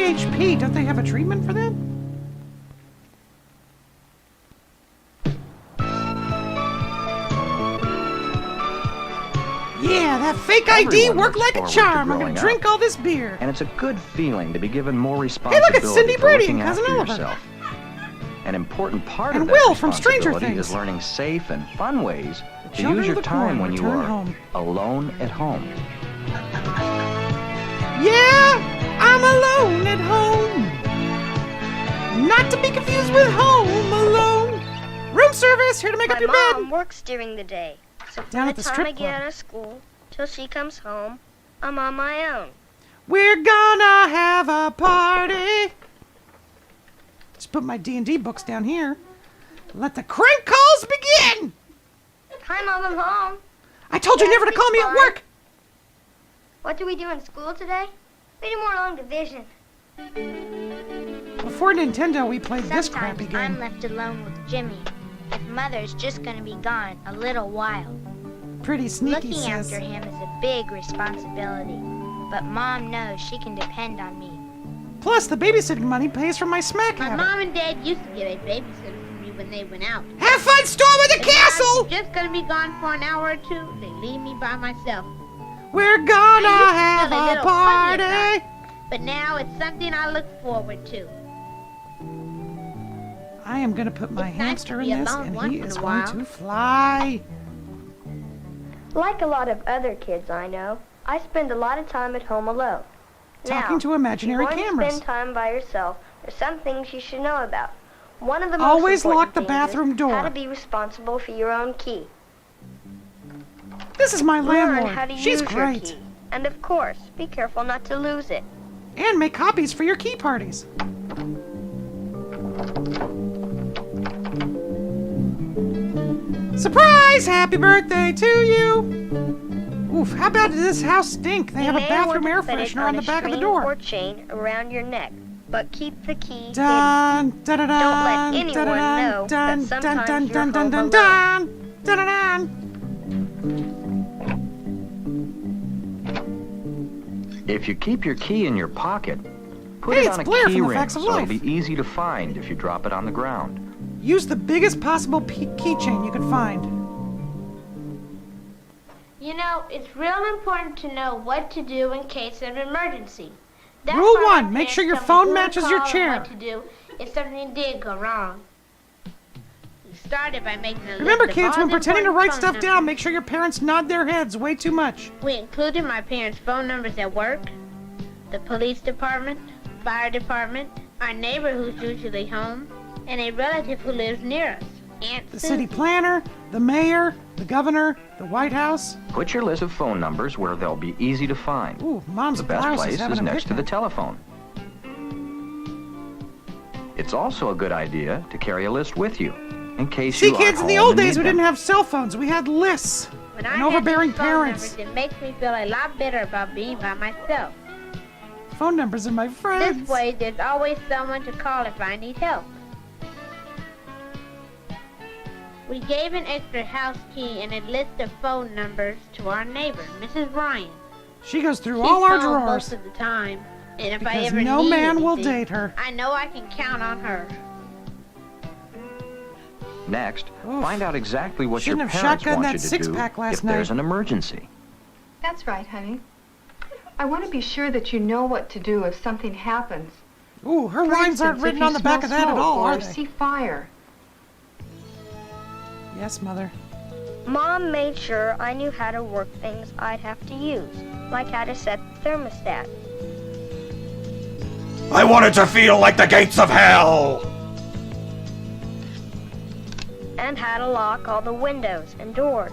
PHP, don't they have a treatment for that? Yeah, that fake ID worked like a charm. I'm gonna drink all this beer. And it's a good feeling to be given more Hey, responsibility look, it's Cindy for Brady looking and Cousin after Oliver. yourself. An important part And of that Will from Stranger responsibility Things. is learning safe and fun ways to Children use of your the time poor when you return are home. alone at home. Yeah, I'm alone at home. Not to be confused with Home Alone. Room service, here to make up your My mom bed. works during the day, so Down from at the the time strip I get club. out of school till she comes home, I'm on my own. We're gonna have a party. Just put my D&D books down here. Let the crank calls begin. Hi, Mom, I'm home. I told you never to call me at Fine. work. What do we do in school today? We do more long division. Before Nintendo, we played this Sometimes crappy I'm game. left alone with Jimmy. If Mother's just gonna be gone a little while. Pretty sneaky, Looking sis. after him is a big responsibility. But Mom knows she can depend on me. Plus, the babysitting money pays for my smack My habit. mom and dad used to get a babysitter for me when they went out. Have fun storming the And now castle. I'm just gonna be gone for an hour or two. They leave me by myself. We're gonna I used to have feel a a little funny party. at But now it's something I look forward to. I am gonna put my It's nice hamster to in be this, alone and once he in a is going while. to fly. Like a lot of other kids I know, I spend a lot of time at home alone. Talking now, to imaginary if you're going cameras. to spend time by yourself, there's some things you should know about. One of the Always most important lock the things bathroom is door. how to be responsible for your own key. This is my Learn how landlord. to She's use your great. key. And of course, be careful not to lose it. And make copies for your key parties. Surprise! Happy birthday to you! Oof, how bad does this house stink? They You have a may bathroom air want to put it freshener on the a back of the string door. or chain around your neck, but keep the key hidden. Dun, dun, dun, Don't let dun, anyone dun, know dun, that dun, sometimes dun, you're dun, dun, home dun, alone. dun, dun, dun. If you keep your key in your pocket, put Hey, it it's on a Blair key from The ring Facts of so it'll Life. be easy to find if you drop it on the ground. Use the biggest possible keychain you can find. You know, it's real important to know what to do in case of emergency. That's Rule why my 1, make parents sure your tell me phone who to matches your call and chair. What to do if something did go wrong. We started by making a Remember, list of kids, all when the pretending to important write phone stuff numbers. down, make sure your parents nod their heads way too much. We included my parents' phone numbers at work, the police department, fire department, our neighbor who's usually home, and a relative who lives near us, Aunt The Susie. city planner, the mayor, the governor, the White House. Put your list of phone numbers where they'll be easy to find. Ooh, Mom's The best blouse place is having is a next to the picnic. telephone. It's also a good idea to carry a list with you in case See, you kids, are in the home old and days, we need them. didn't have cell phones. We had lists When and I have overbearing these phone parents. numbers, it makes me feel a lot better about being by myself. Phone numbers of my friends. This way, there's always someone to call if I need help. We gave an extra house key and a list of phone numbers to our neighbor, Mrs. Ryan. She goes through She's all our home drawers most of the time, and if I because ever no need man will anything, date her. I know I can count on her. Next, Oof. find out exactly what your Shouldn't have parents shotgunned want that you to do six-pack last if there's night. an emergency. That's right, honey. I want to be sure that you know what to do if something happens. Ooh, her For lines aren't instance, written if you on the back of smell that at smoke all, or are they? see fire. Yes, Mother. Mom made sure I knew how to work things I'd have to use, like how to set the thermostat. I want it to feel like the gates of hell! And how to lock all the windows and doors.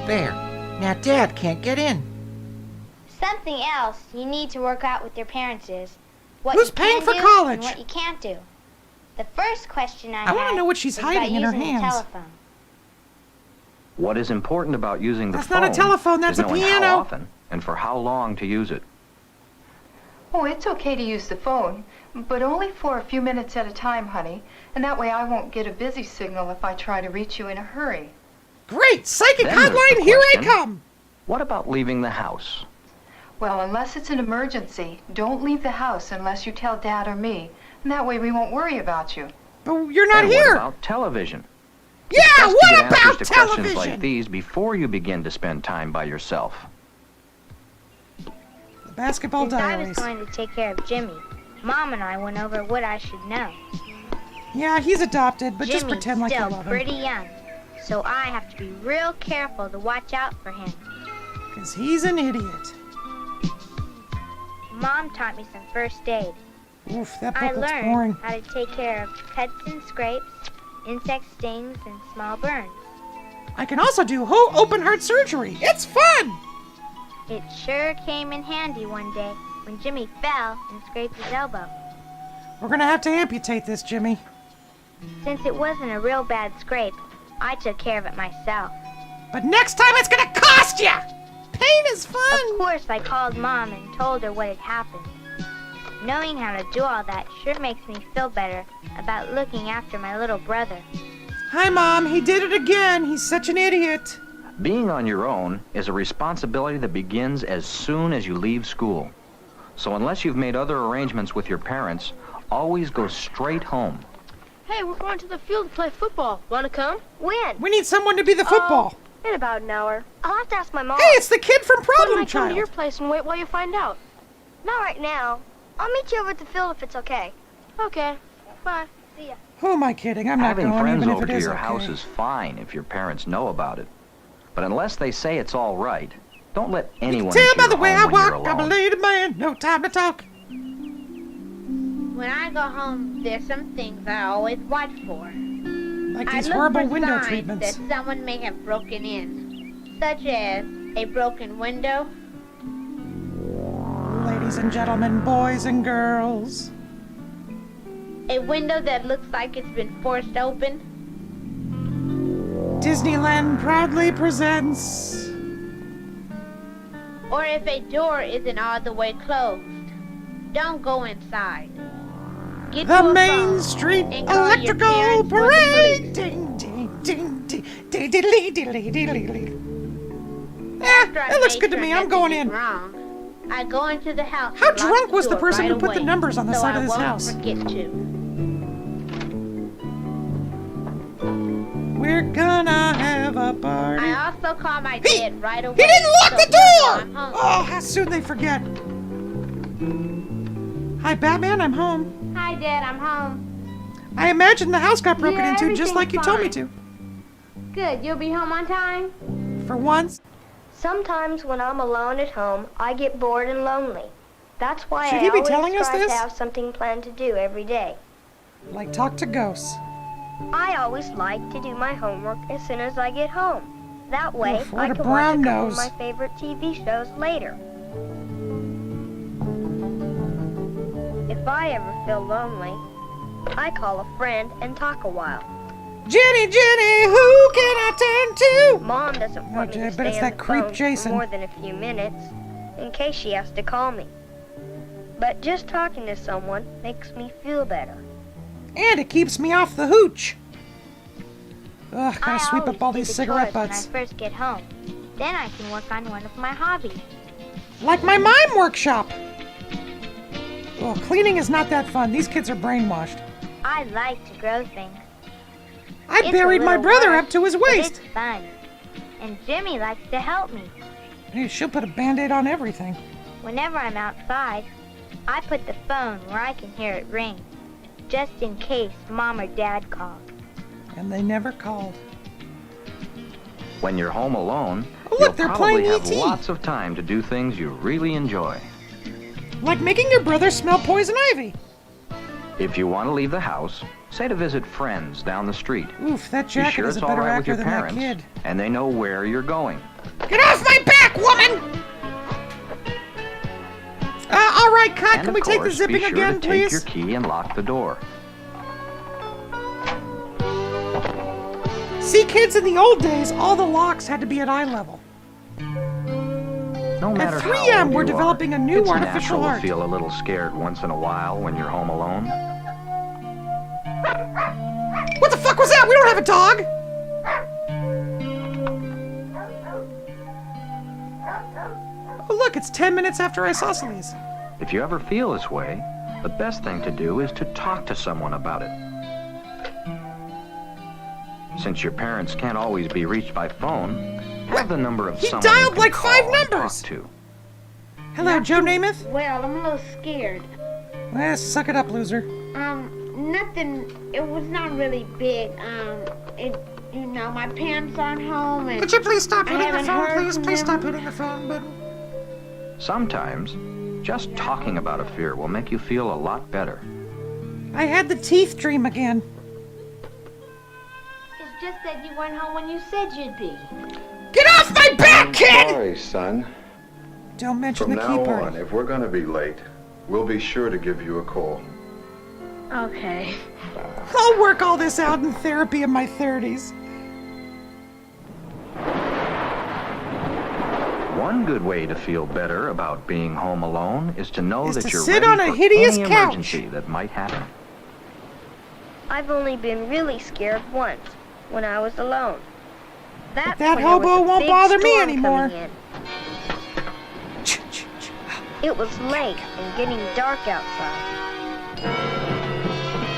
There. Now Dad can't get in. Something else you need to work out with your parents is what Who's you paying can for do college? and what you can't do. The first question I wanna have know what she's is hiding about in her using the hands. telephone. What is important about using the That's phone not a telephone, that's is a knowing piano. how often and for how long to use it. Oh, it's okay to use the phone, but only for a few minutes at a time, honey. And that way I won't get a busy signal if I try to reach you in a hurry. Great! Psychic Then there's the hotline, here I question. come! What about leaving the house? Well, unless it's an emergency, don't leave the house unless you tell Dad or me. And that way we won't worry about you. But you're not And here. what about television? Yeah, It's best to what get answers about to questions television? like these before you begin to spend time by yourself. The Basketball Since I was Diaries. going to take care of Jimmy, Mom and I went over what I should know. Yeah, he's adopted, but just Jimmy's pretend like you still love him. pretty young, so I have to be real careful to watch out for him. Because he's an idiot. Mom taught me some first aid. Oof, that I book looks learned boring. how to take care of cuts and scrapes, insect stings, and small burns. I can also do whole open heart surgery. It's fun! It sure came in handy one day when Jimmy fell and scraped his elbow. We're gonna have to amputate this, Jimmy. Since it wasn't a real bad scrape, I took care of it myself. But next time it's gonna cost ya! Pain is Of fun! course, I called Mom and told her what had happened. Knowing how to do all that sure makes me feel better about looking after my little brother. Hi, Mom. He did it again. He's such an idiot. Being on your own is a responsibility that begins as soon as you leave school. So unless you've made other arrangements with your parents, always go straight home. Hey, we're going to the field to play football. Want to come? When? We need someone to be the football. In about an hour. I'll have to ask my mom. Hey, it's the kid from Why don't Problem I come to your Child. place and wait while you find out? Not right now. I'll meet you over at the field if it's okay. Okay. Bye. See ya. Who am I kidding? I'm not Having going, friends even if over it to is your okay. house is fine if your parents know about it. But unless they say it's all right, don't let anyone Tell into by your the way I home when you're walk, I'm a alone. lady man. No time to talk. When I go home, there's some things I always watch for. Like I these look horrible for window signs treatments. that someone may have broken in, such as a broken window, Ladies and gentlemen, boys and girls. a window that looks like it's been forced open, Disneyland proudly presents or if a door isn't all the way closed. Don't go inside. Get the to a Main phone Street and call your Electrical parents or the Parade. police. Ding, ding, ding, ding, ding, diddly, diddly, diddly, diddly. After I That looks make good to sure me. I'm nothing going is in. wrong, I go into the house. How and lock drunk was the door person right who put the away, numbers on the so side of I this won't house? Forget to. We're gonna have a party. I also call my dad right away. He didn't lock so the he'll know door! I'm home. Oh, how soon they forget. Hi, Batman, I'm home. Hi, Dad. I'm home. I imagine the house got broken Yeah, into just like you told me everything's to. Good. You'll be home on time? For once. Sometimes when I'm alone at home, I get bored and lonely. That's why Should I he be always telling us try this? to have something planned to do every day. Like talk to ghosts. I always like to do my homework as soon as I get home. That way, Oof, what I a can brown watch a couple nose. of my favorite TV shows later. If I ever feel lonely, I call a friend and talk a while. Jenny, Jenny, who can I turn to? Mom doesn't Oh, want me Jay, to but it's stay on that the creep phone Jason. for more than a few minutes, in case she has to call me. But just talking to someone makes me feel better. And it keeps me off the hooch. Ugh, I gotta sweep always up all do these the cigarette chores butts. when I first get home. Then I can work on one of my hobbies. Like my mime workshop. Oh, cleaning is not that fun. These kids are brainwashed. I like to grow things. I It's a buried my little brother work, up to his but waist. it's fun. And Jimmy likes to help me. Hey, she'll put a Band-Aid on everything. Whenever I'm outside, I put the phone where I can hear it ring, just in case Mom or Dad call. And they never called. When you're home alone, Oh, look, you'll they're probably playing have E.T.. lots of time to do things you really enjoy. Like making your brother smell poison ivy. If you want to leave the house, say to visit friends down the street. Oof, that Be jacket sure is it's a all better right with actor your than that parents, kid. and they know where you're going. Get off my back, woman! All right, cut. And Can of we take the course, zipping be sure again, to take please? your key and lock the door. See, kids, in the old days, all the locks had to be at eye level. No matter At how 3M, old we're you developing are, a new it's artificial natural heart. to feel a little scared once in a while when you're home alone. What the fuck was that? We don't have a dog! Oh, look, it's 10 minutes after isosceles. If you ever feel this way, the best thing to do is to talk to someone about it. Since your parents can't always be reached by phone, have the number of He someone dialed you can like call 5 and numbers. talk to. Hello, Joe Namath? Well, I'm a little scared. Well, suck it up, loser. Nothing. It was not really big. My parents aren't home, and Could you please stop hitting the haven't phone, heard please? from Please them. stop hitting the phone button. Sometimes, just talking about a fear will make you feel a lot better. I had the teeth dream again. It's just that you weren't home when you said you'd be. Get off my back, kid! Sorry, son. Don't mention From the now key on, part. if we're going to be late, we'll be sure to give you a call. okay. I'll work all this out in therapy in my 30s. One good way to feel better about being home alone is to know Is that to you're sit ready on a for hideous any couch. emergency that might happen. I've only been really scared once, when I was alone. That's that when there was hobo a won't big bother me storm anymore. coming in. It was late and getting dark outside.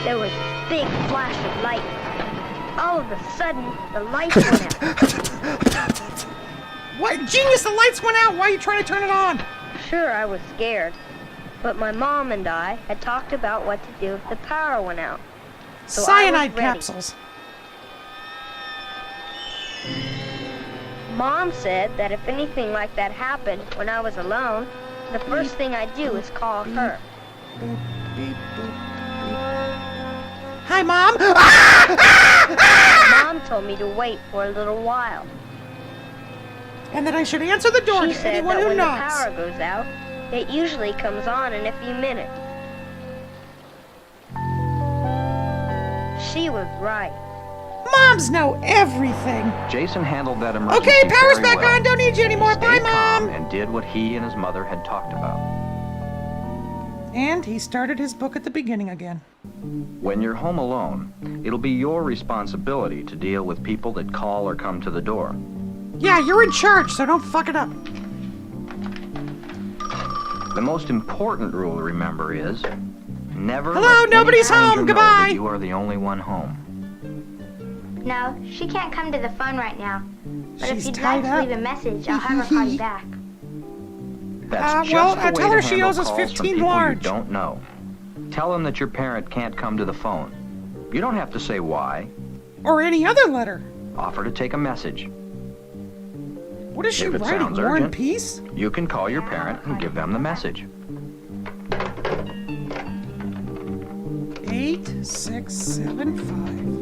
There was a big flash of light. All of a sudden, the lights went out. What? Genius, the lights went out. Why are you trying to turn it on? Sure, I was scared. But my mom and I had talked about what to do if the power went out. So I was Cyanide ready. capsules. Mom said that if anything like that happened when I was alone, the first thing I'd do is call her. Boop, beep, boop, beep. Hi, Mom. Mom told me to wait for a little while. And that I should answer the door She to said anyone that who when the knocks. power goes out, it usually comes on in a few minutes. She was right. Moms know everything. Jason handled that emergency Okay, power's very back well. on. Don't need you anymore. Bye, Stayed calm Mom. and did what he and his mother had talked about. And he started his book at the beginning again. When you're home alone, it'll be your responsibility to deal with people that call or come to the door. Yeah, you're in charge, so don't fuck it up. The most important rule to remember is never Hello, let any nobody's stranger home. know Goodbye. that you are the only one home. No, she can't come to the phone right now. But She's if you'd tied like to up. leave a message, I'll have her call you back. That's just well, the way tell to her she handle owes us calls 15 from people large. you don't know. Tell them that your parent can't come to the phone. You don't have to say why. Or any other letter. Offer to take a message. What is she If it writing? sounds War and urgent. Peace? You can call your parent and give them the message.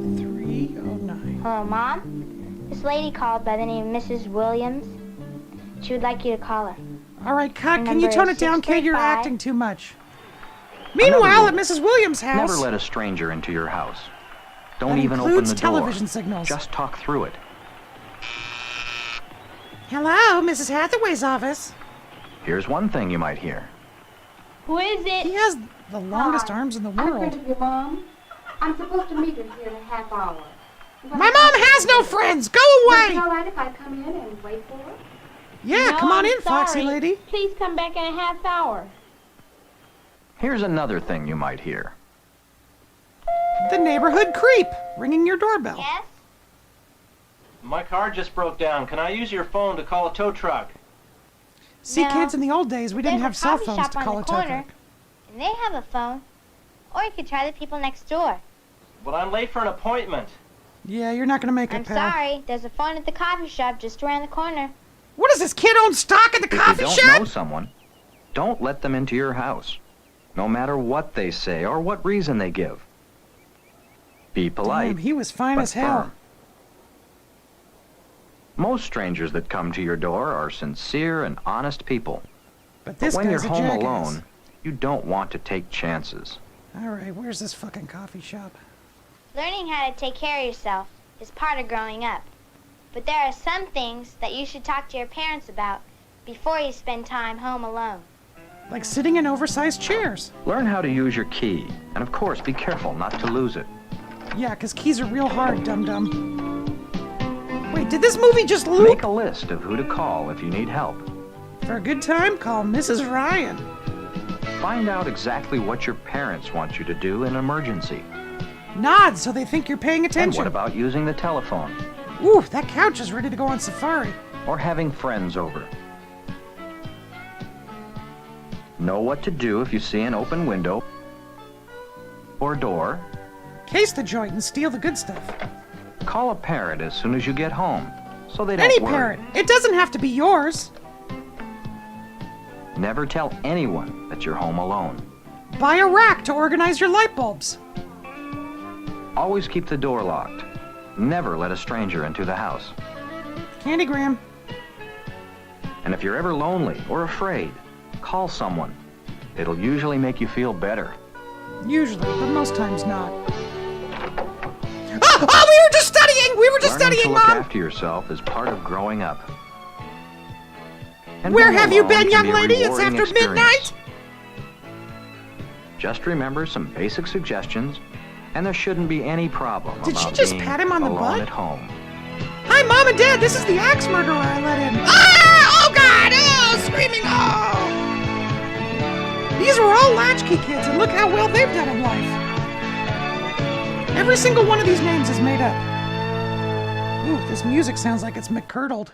8675309. Hello, Mom? This lady called by the name of Mrs. Williams. She would like you to call her. All right, cut. Her Can you number tone is it down, kid? You're 635. acting too much. Meanwhile, at Mrs. Williams' house, Never let a stranger into your house. Don't That even open includes the door. television signals. Just talk through it. hello, Mrs. Hathaway's office. Here's one thing you might hear. Who is it? He has the longest arms in the world. Your mom. I'm supposed to meet her here in a half hour. My mom has no friends. Go Is it away. all right if I come in and wait for her? Yeah, No, come on I'm in, Foxy sorry. lady. Please come back in a half hour. Here's another thing you might hear. The neighborhood creep ringing your doorbell. Yes? My car just broke down. Can I use your phone to call a tow truck? See, No. kids, in the old days, we didn't There's have a cell coffee phones shop to on call the a tow corner, truck. and they have a phone. Or you could try the people next door. But I'm late for an appointment. Yeah, you're not going to make I'm it, pal. sorry, there's a phone at the coffee shop just around the corner. What is this kid own stock at the If you coffee don't shop? know someone, don't let them into your house, no matter what they say or what reason they give. Be polite. Damn, he was fine but as hell. firm. Most strangers that come to your door are sincere and honest people. But this But when you're guy's a home jackass. alone, you don't want to take chances. All right, where's this fucking coffee shop? Learning how to take care of yourself is part of growing up. But there are some things that you should talk to your parents about before you spend time home alone. Like sitting in oversized chairs. Learn how to use your key, and of course, be careful not to lose it. Yeah, 'cause keys are real hard, dum-dum. Wait, did this movie just loop? Make a list of who to call if you need help. For a good time, call Mrs. Ryan. Find out exactly what your parents want you to do in an emergency. Nod so they think you're paying And attention. what about using the telephone? Ooh, that couch is ready to go on safari. Or having friends over. Know what to do if you see an open window or door. Case the joint and steal the good stuff. Call a parent as soon as you get home, so they don't Any worry. parent. It doesn't have to be yours. Never tell anyone that you're home alone. Buy a rack to organize your light bulbs. Always keep the door locked. Never let a stranger into the house. Candygram. And if you're ever lonely or afraid, call someone. It'll usually make you feel better. Usually, but most times not. Oh, we were just studying! We were just Learning studying, to look Mom! after yourself is part of growing up. And Where being have you alone been, can young be a lady? It's rewarding after experience. midnight! Just remember some basic suggestions, and there shouldn't be any problem Did she about just being pat him on the alone butt? at home. Hi, Mom and Dad, this is the axe murderer I let in. Ah! Oh, God! Oh, screaming! Oh! These were all latchkey kids, and look how well they've done in life. Every single one of these names is made up. Ooh, this music sounds like it's McCurdled.